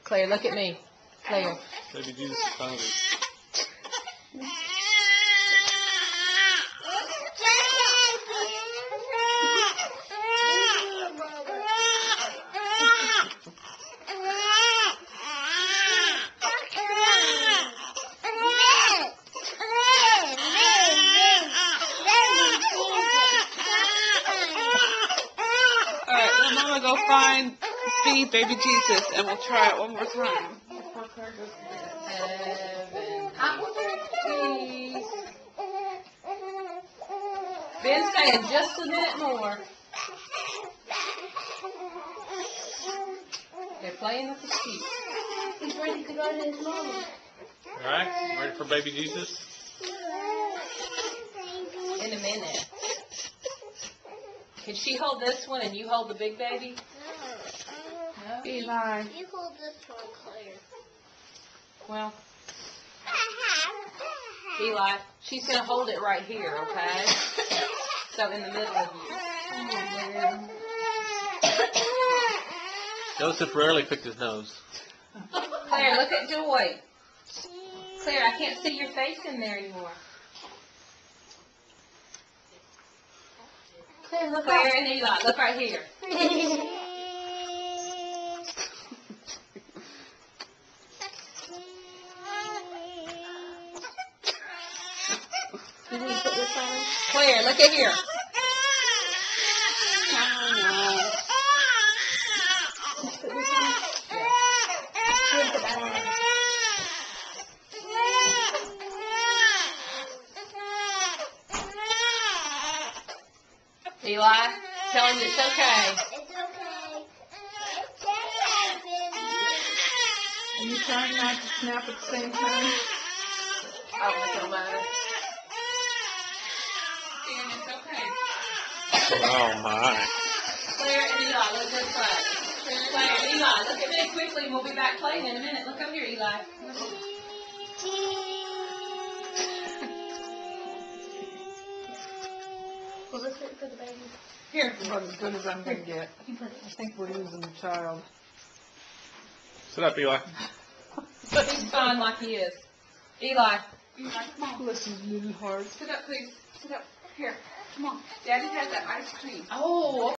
Claire, look at me. Claire. Baby Jesus is hungry. Alright, well, Mama, go feed baby Jesus, and we'll try it one more time. Before Claire goes to bed. Apple please. Ben, stay just a minute more. They're playing with the sheep. He's ready to go to his mama. Alright, ready for baby Jesus? In a minute. Can she hold this one and you hold the big baby? No? Eli. You hold this one, Claire. Well, Eli, she's going to hold it right here, okay? So in the middle of you. Joseph rarely picked his nose. Claire, look at Joy. Claire, I can't see your face in there anymore. Claire, look Claire and Eli, look right here. Claire, look at here. Eli, tell him it's okay. It's okay. Are you trying not to snap at the same time? Oh, it don't matter. And it's okay. Oh my. Claire and Eli, look this way. Claire and Eli, look at me quickly and we'll be back playing in a minute. Look over here, Eli. Well, let's wait for the baby. Here. About as good as I'm going to get. I think we're losing the child. Sit up, Eli. He's fine like he is. Eli. Listen, little heart. Sit up, please. Sit up. Here. Come on. Daddy has that ice cream. Oh,